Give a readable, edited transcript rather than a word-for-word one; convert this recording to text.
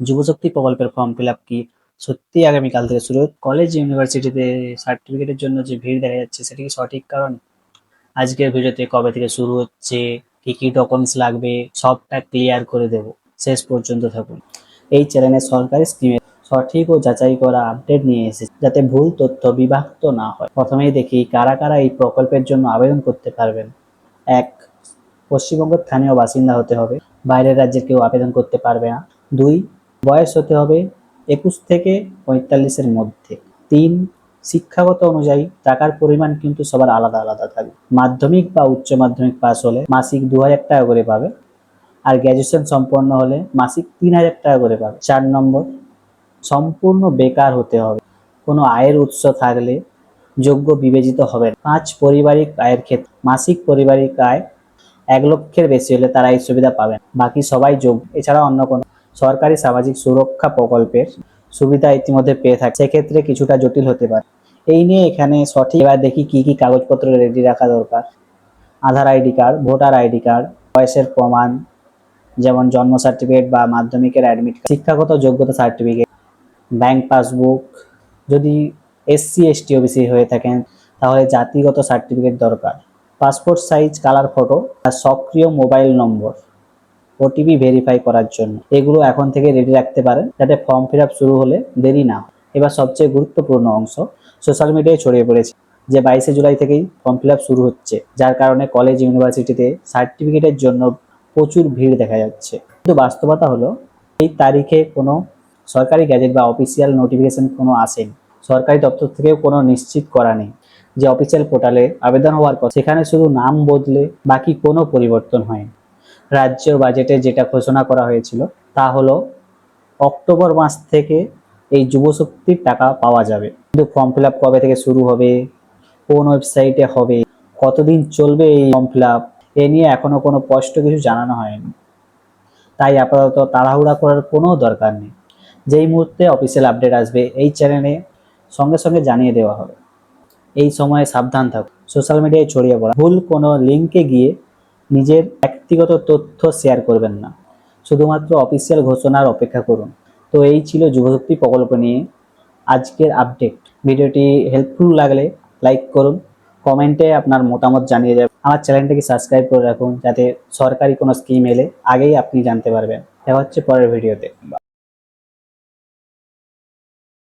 যুবশক্তি প্রকল্পের form fill up কি সত্যিই আগামীকাল থেকে শুরু? কলেজ ইউনিভার্সিটিতে সার্টিফিকেটের জন্য যে ভিড় দেখা যাচ্ছে সেটা কি সঠিক কারণ? আজকের ভিডিওতে কবে থেকে শুরু হচ্ছে, কি কি ডকুমেন্টস লাগবে, সবটা ক্লিয়ার করে দেব। শেষ পর্যন্ত থাকুন। এই চ্যানেলে সরকারি স্কিমের সঠিক ও যাচাই করা আপডেট নিয়ে এসেছে, যাতে ভুল তথ্য বিভক্ত না হয়। প্রথমেই দেখি কারা কারা এই প্রকল্পের জন্য আবেদন করতে পারবেন। 1. পশ্চিমবঙ্গের স্থানীয় বাসিন্দা হতে হবে, বাইরের রাজ্যের কেউ আবেদন করতে পারবে না। 2. বয়স হতে হবে 21 থেকে 45-এর মধ্যে। 3. শিক্ষাগত অনুযায়ী টাকার পরিমাণ কিন্তু সবার আলাদা আলাদা থাকবে। মাধ্যমিক বা উচ্চ মাধ্যমিক পাস হলে মাসিক 2000 টাকা করে পাবে, আর গ্র্যাজুয়েশন সম্পন্ন হলে মাসিক 3000 টাকা করে পাবে। 4 নম্বর, সম্পূর্ণ বেকার হতে হবে, কোনো আয়ের উৎস থাকলে যোগ্য বিবেচিত হবে না। 5. পারিবারিক আয়ের ক্ষেত্রে মাসিক পারিবারিক আয় 1 লক্ষের বেশি হলে তারা এই সুবিধা পাবেন, বাকি সবাই যোগ্য। এছাড়া অন্য কোনো সরকারি সামাজিক সুরক্ষা প্রকল্পের সুবিধা ইতিমধ্যে পেয়ে থাকে, সেক্ষেত্রে কিছুটা জটিল হতে পারে। এই নিয়ে এখানে সঠিক। এবার দেখি কি কি কাগজপত্র রেডি রাখা দরকার। Aadhaar ID card, voter ID card, বয়সের প্রমাণ যেমন জন্ম সার্টিফিকেট বা মাধ্যমিকের অ্যাডমিট কার্ড, শিক্ষাগত যোগ্যতা সার্টিফিকেট, ব্যাংক পাসবুক, যদি SC ST OBC হয়ে থাকেন তাহলে জাতিগত সার্টিফিকেট দরকার, পাসপোর্ট সাইজ কালার ফটো, আর সক্রিয় মোবাইল নম্বর OTP ভেরিফাই করার জন্য। এগুলো এখন থেকে রেডি রাখতে পারেন, যাতে ফর্ম ফিল আপ শুরু হলে দেরি না হয়। এবার সবচেয়ে গুরুত্বপূর্ণ অংশ, সোশ্যাল মিডিয়ায় ছড়িয়ে পড়েছে যে 22শে জুলাই থেকেই ফর্ম ফিল আপ শুরু হচ্ছে, যার কারণে কলেজ ইউনিভার্সিটিতে সার্টিফিকেটের জন্য প্রচুর ভিড় দেখা যাচ্ছে। কিন্তু বাস্তবতা হলো এই তারিখে কোনো সরকারি গ্যাজেট বা অফিসিয়াল নোটিফিকেশন কোনো আসেনি। সরকারি দপ্তর থেকেও কোনো নিশ্চিত করা নেই যে অফিসিয়াল পোর্টালে আবেদন হওয়ার কথা, সেখানে শুধু নাম বদলে বাকি কোনো পরিবর্তন হয়নি। রাজ্য বাজেটে যেটা ঘোষণা করা হয়েছিল তা হলো অক্টোবর মাস থেকে এই যুবশক্তির টাকা পাওয়া যাবে, কিন্তু ফর্ম ফিল আপ কবে থেকে শুরু হবে, কোন ওয়েবসাইটে হবে, কতদিন চলবে এই ফর্ম ফিল আপ, এ নিয়ে এখনো কোনো স্পষ্ট কিছু জানানো হয়নি। তাই আপাতত তাড়াহুড়া করার কোনো দরকার নেই। যেই মুহূর্তে অফিসিয়াল আপডেট আসবে এই চ্যানেলে সঙ্গে সঙ্গে জানিয়ে দেওয়া হবে। এই সময়ে সাবধান থাকুন, সোশ্যাল মিডিয়ায় ছড়িয়ে পড়া ভুল কোনো লিঙ্কে গিয়ে নিজের ব্যক্তিগত তথ্য শেয়ার করবেন না, শুধুমাত্র অফিসিয়াল ঘোষণার অপেক্ষা করুন। তো এই ছিল যুবশক্তি প্রকল্প নিয়ে আজকের আপডেট। ভিডিওটি হেল্পফুল লাগলে লাইক করুন, কমেন্টে আপনার মতামত জানিয়ে যাবেন। আমার চ্যানেলটাকে সাবস্ক্রাইব করে রাখুন, যাতে সরকারি কোনো স্কিম এলে আগেই আপনি জানতে পারবেন। দেখা হচ্ছে পরের ভিডিওতে।